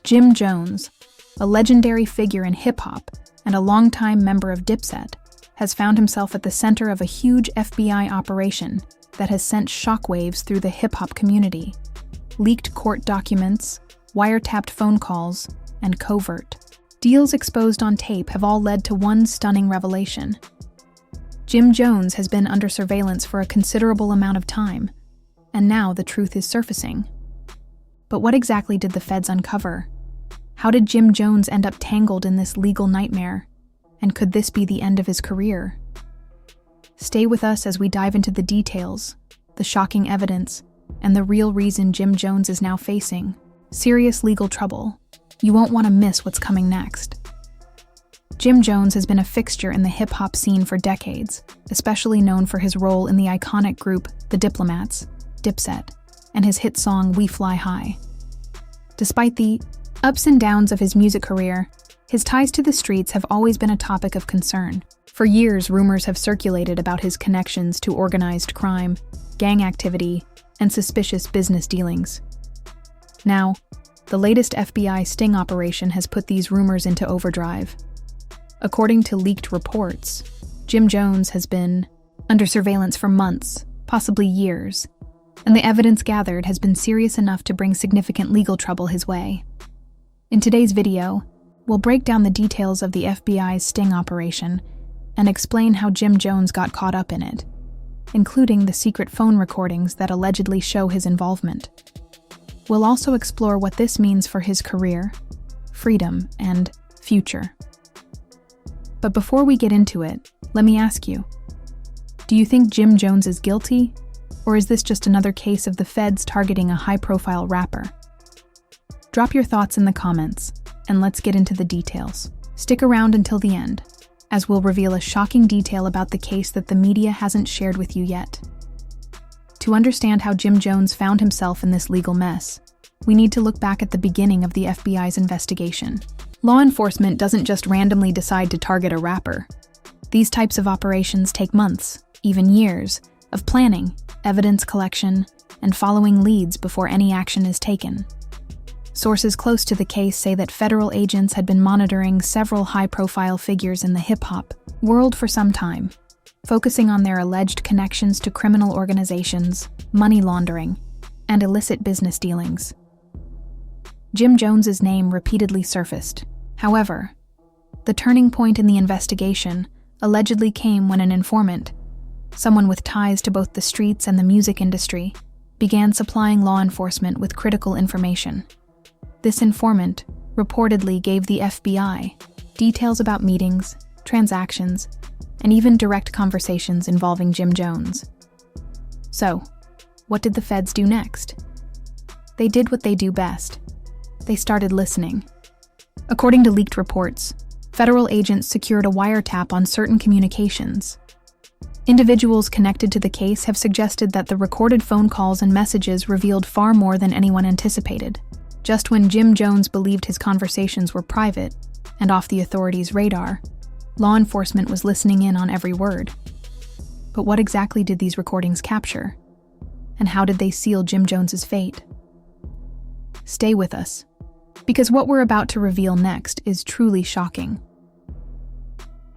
Jim Jones, a legendary figure in hip-hop and a longtime member of Dipset, has found himself at the center of a huge FBI operation that has sent shockwaves through the hip-hop community. Leaked court documents, wiretapped phone calls, and covert deals exposed on tape have all led to one stunning revelation. Jim Jones has been under surveillance for a considerable amount of time, and now the truth is surfacing. But what exactly did the feds uncover? How did Jim Jones end up tangled in this legal nightmare? And could this be the end of his career? Stay with us as we dive into the details, the shocking evidence, and the real reason Jim Jones is now facing serious legal trouble. You won't want to miss what's coming next. Jim Jones has been a fixture in the hip-hop scene for decades, especially known for his role in the iconic group The Diplomats, Dipset, and his hit song We Fly High. Despite the ups and downs of his music career, his ties to the streets have always been a topic of concern. For years, rumors have circulated about his connections to organized crime, gang activity, and suspicious business dealings. Now, the latest FBI sting operation has put these rumors into overdrive. According to leaked reports, Jim Jones has been under surveillance for months, possibly years, and the evidence gathered has been serious enough to bring significant legal trouble his way. In today's video, we'll break down the details of the FBI's sting operation and explain how Jim Jones got caught up in it, including the secret phone recordings that allegedly show his involvement. We'll also explore what this means for his career, freedom, and future. But before we get into it, let me ask you, do you think Jim Jones is guilty, or is this just another case of the feds targeting a high-profile rapper? Drop your thoughts in the comments, and let's get into the details. Stick around until the end, as we'll reveal a shocking detail about the case that the media hasn't shared with you yet. To understand how Jim Jones found himself in this legal mess, we need to look back at the beginning of the FBI's investigation. Law enforcement doesn't just randomly decide to target a rapper. These types of operations take months, even years, of planning, evidence collection, and following leads before any action is taken. Sources close to the case say that federal agents had been monitoring several high-profile figures in the hip-hop world for some time, focusing on their alleged connections to criminal organizations, money laundering, and illicit business dealings. Jim Jones's name repeatedly surfaced. However, the turning point in the investigation allegedly came when an informant, someone with ties to both the streets and the music industry, began supplying law enforcement with critical information. This informant reportedly gave the FBI details about meetings, transactions, and even direct conversations involving Jim Jones. So, what did the feds do next? They did what they do best. They started listening. According to leaked reports, federal agents secured a wiretap on certain communications. Individuals connected to the case have suggested that the recorded phone calls and messages revealed far more than anyone anticipated. Just when Jim Jones believed his conversations were private and off the authorities' radar, law enforcement was listening in on every word. But what exactly did these recordings capture? And how did they seal Jim Jones's fate? Stay with us, because what we're about to reveal next is truly shocking.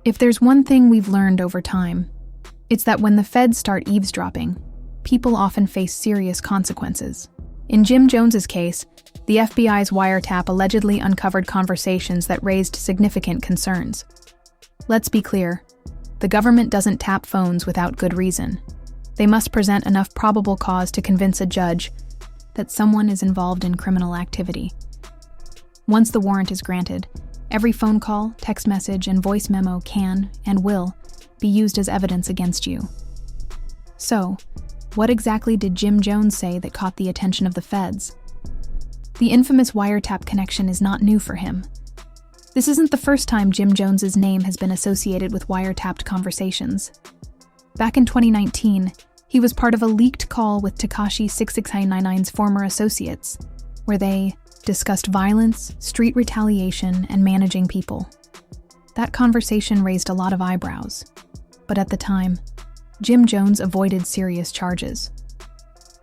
If there's one thing we've learned over time, it's that when the feds start eavesdropping, people often face serious consequences. In Jim Jones's case, the FBI's wiretap allegedly uncovered conversations that raised significant concerns. Let's be clear, the government doesn't tap phones without good reason. They must present enough probable cause to convince a judge that someone is involved in criminal activity. Once the warrant is granted, every phone call, text message, and voice memo can, and will, be used as evidence against you. So, what exactly did Jim Jones say that caught the attention of the feds? The infamous wiretap connection is not new for him. This isn't the first time Jim Jones's name has been associated with wiretapped conversations. Back in 2019, he was part of a leaked call with Tekashi 6ix9ine's former associates, where they discussed violence, street retaliation, and managing people. That conversation raised a lot of eyebrows, but at the time, Jim Jones avoided serious charges.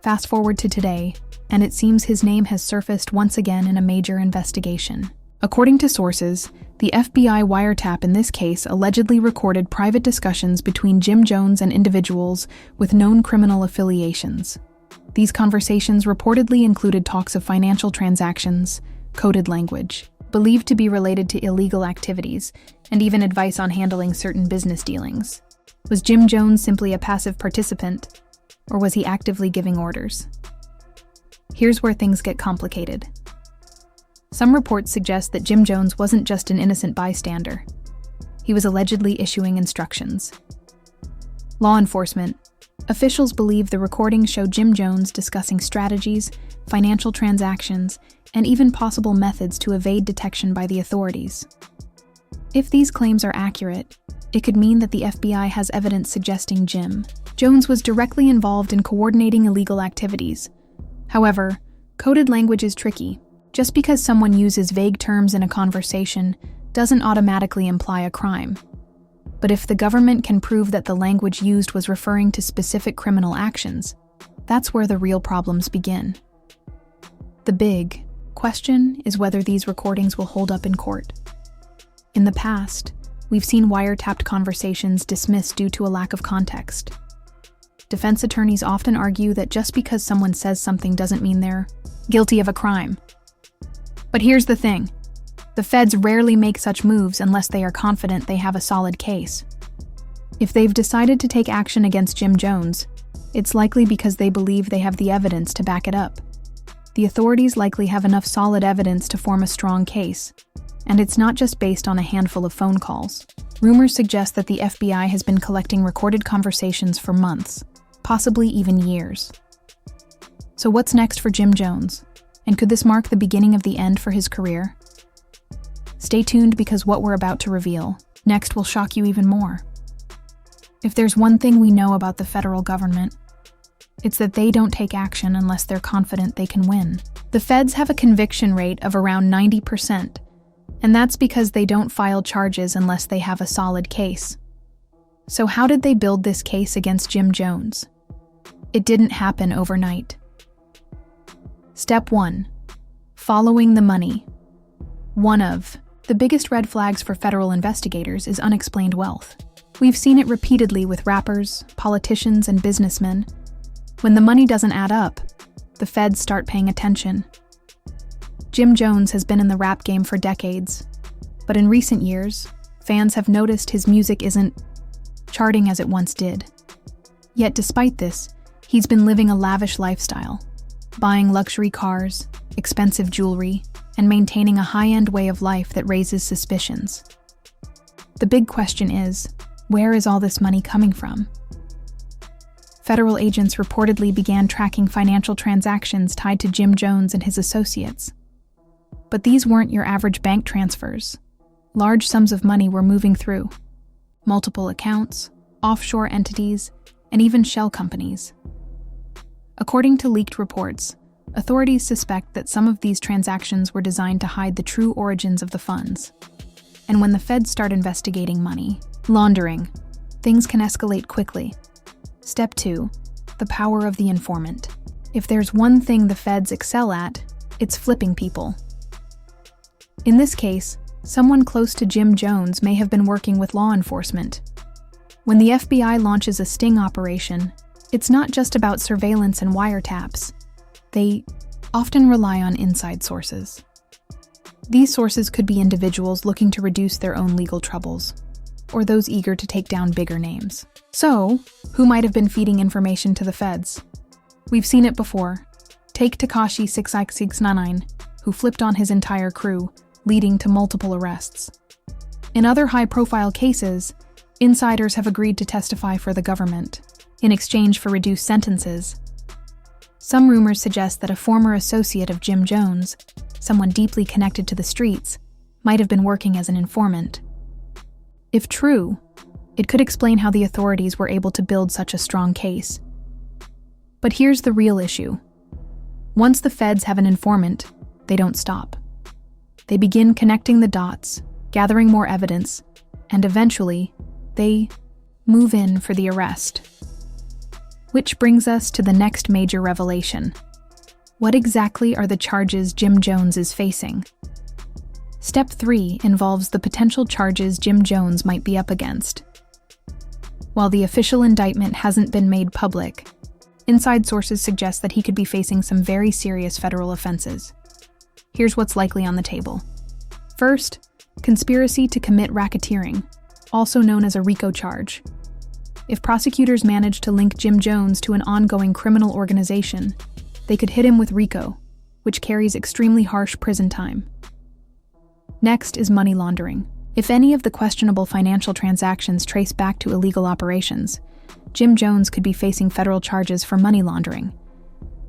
Fast forward to today, and it seems his name has surfaced once again in a major investigation. According to sources, the FBI wiretap in this case allegedly recorded private discussions between Jim Jones and individuals with known criminal affiliations. These conversations reportedly included talks of financial transactions, coded language, believed to be related to illegal activities, and even advice on handling certain business dealings. Was Jim Jones simply a passive participant, or was he actively giving orders? Here's where things get complicated. Some reports suggest that Jim Jones wasn't just an innocent bystander. He was allegedly issuing instructions. Law enforcement officials believe the recordings show Jim Jones discussing strategies, financial transactions, and even possible methods to evade detection by the authorities. If these claims are accurate, it could mean that the FBI has evidence suggesting Jim Jones was directly involved in coordinating illegal activities. However, coded language is tricky. Just because someone uses vague terms in a conversation doesn't automatically imply a crime. But if the government can prove that the language used was referring to specific criminal actions, that's where the real problems begin. The big question is whether these recordings will hold up in court. In the past, we've seen wiretapped conversations dismissed due to a lack of context. Defense attorneys often argue that just because someone says something doesn't mean they're guilty of a crime. But here's the thing. The feds rarely make such moves unless they are confident they have a solid case. If they've decided to take action against Jim Jones, it's likely because they believe they have the evidence to back it up. The authorities likely have enough solid evidence to form a strong case, and it's not just based on a handful of phone calls. Rumors suggest that the FBI has been collecting recorded conversations for months, possibly even years. So what's next for Jim Jones? And could this mark the beginning of the end for his career? Stay tuned because what we're about to reveal next will shock you even more. If there's one thing we know about the federal government, it's that they don't take action unless they're confident they can win. The feds have a conviction rate of around 90%, and that's because they don't file charges unless they have a solid case. So how did they build this case against Jim Jones? It didn't happen overnight. Step 1. Following the money. One of the biggest red flags for federal investigators is unexplained wealth. We've seen it repeatedly with rappers, politicians, and businessmen. When the money doesn't add up, the feds start paying attention. Jim Jones has been in the rap game for decades, but in recent years, fans have noticed his music isn't charting as it once did. Yet despite this, he's been living a lavish lifestyle, buying luxury cars, expensive jewelry, and maintaining a high-end way of life that raises suspicions. The big question is, where is all this money coming from? Federal agents reportedly began tracking financial transactions tied to Jim Jones and his associates. But these weren't your average bank transfers. Large sums of money were moving through multiple accounts, offshore entities, and even shell companies. According to leaked reports, authorities suspect that some of these transactions were designed to hide the true origins of the funds. And when the feds start investigating money laundering, things can escalate quickly. Step 2. The power of the informant. If there's one thing the feds excel at, it's flipping people. In this case, someone close to Jim Jones may have been working with law enforcement. When the FBI launches a sting operation, it's not just about surveillance and wiretaps. They often rely on inside sources. These sources could be individuals looking to reduce their own legal troubles, or those eager to take down bigger names. So, who might have been feeding information to the feds? We've seen it before. Take Tekashi 6ix6ix9ine, who flipped on his entire crew, leading to multiple arrests. In other high-profile cases, insiders have agreed to testify for the government, in exchange for reduced sentences. Some rumors suggest that a former associate of Jim Jones, someone deeply connected to the streets, might have been working as an informant. If true, it could explain how the authorities were able to build such a strong case. But here's the real issue. Once the feds have an informant, they don't stop. They begin connecting the dots, gathering more evidence, and eventually, they move in for the arrest. Which brings us to the next major revelation. What exactly are the charges Jim Jones is facing? Step 3 involves the potential charges Jim Jones might be up against. While the official indictment hasn't been made public, inside sources suggest that he could be facing some very serious federal offenses. Here's what's likely on the table. First, conspiracy to commit racketeering, also known as a RICO charge. If prosecutors manage to link Jim Jones to an ongoing criminal organization, they could hit him with RICO, which carries extremely harsh prison time. Next is money laundering. If any of the questionable financial transactions trace back to illegal operations, Jim Jones could be facing federal charges for money laundering.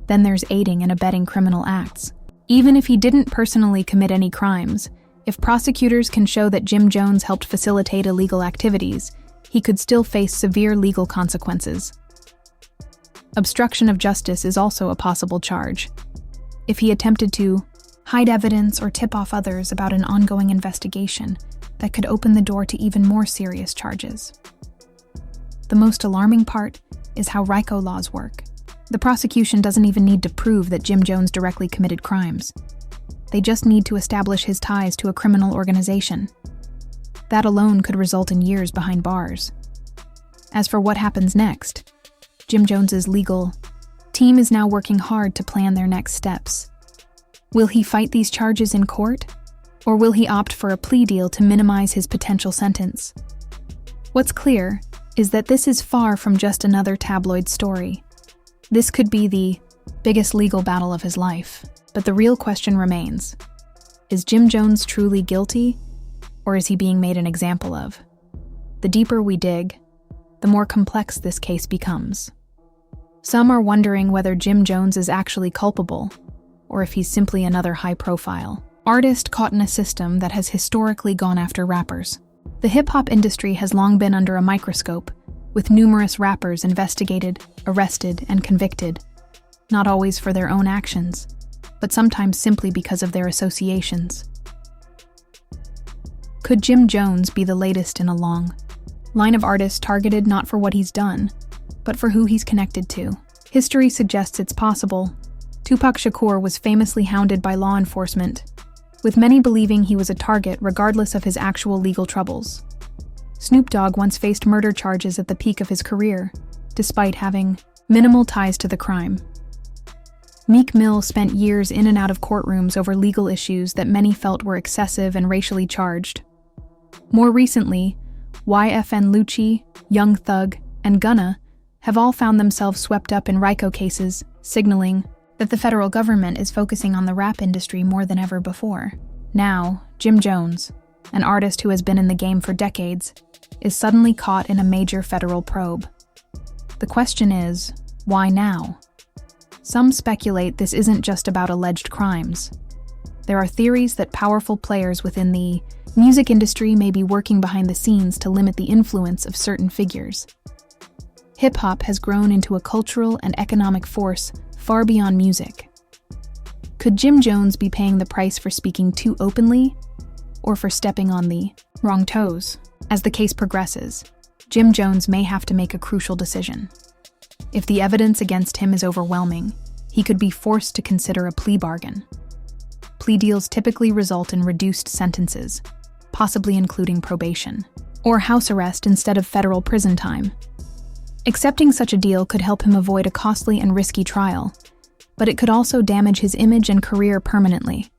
Then there's aiding and abetting criminal acts. Even if he didn't personally commit any crimes, if prosecutors can show that Jim Jones helped facilitate illegal activities, he could still face severe legal consequences. Obstruction of justice is also a possible charge. If he attempted to hide evidence or tip off others about an ongoing investigation, that could open the door to even more serious charges. The most alarming part is how RICO laws work. The prosecution doesn't even need to prove that Jim Jones directly committed crimes. They just need to establish his ties to a criminal organization. That alone could result in years behind bars. As for what happens next, Jim Jones's legal team is now working hard to plan their next steps. Will he fight these charges in court? Or will he opt for a plea deal to minimize his potential sentence? What's clear is that this is far from just another tabloid story. This could be the biggest legal battle of his life. But the real question remains: is Jim Jones truly guilty, or is he being made an example of? The deeper we dig, the more complex this case becomes. Some are wondering whether Jim Jones is actually culpable, or if he's simply another high-profile artist caught in a system that has historically gone after rappers. The hip-hop industry has long been under a microscope, with numerous rappers investigated, arrested, and convicted, not always for their own actions, but sometimes simply because of their associations. Could Jim Jones be the latest in a long line of artists targeted not for what he's done, but for who he's connected to? History suggests it's possible. Tupac Shakur was famously hounded by law enforcement, with many believing he was a target regardless of his actual legal troubles. Snoop Dogg once faced murder charges at the peak of his career, despite having minimal ties to the crime. Meek Mill spent years in and out of courtrooms over legal issues that many felt were excessive and racially charged. More recently, YFN Lucci, Young Thug, and Gunna have all found themselves swept up in RICO cases, signaling that the federal government is focusing on the rap industry more than ever before. Now, Jim Jones, an artist who has been in the game for decades, is suddenly caught in a major federal probe. The question is, why now? Some speculate this isn't just about alleged crimes. There are theories that powerful players within the music industry may be working behind the scenes to limit the influence of certain figures. Hip-hop has grown into a cultural and economic force far beyond music. Could Jim Jones be paying the price for speaking too openly, or for stepping on the wrong toes? As the case progresses, Jim Jones may have to make a crucial decision. If the evidence against him is overwhelming, he could be forced to consider a plea bargain. Plea deals typically result in reduced sentences, possibly including probation, or house arrest instead of federal prison time. Accepting such a deal could help him avoid a costly and risky trial, but it could also damage his image and career permanently.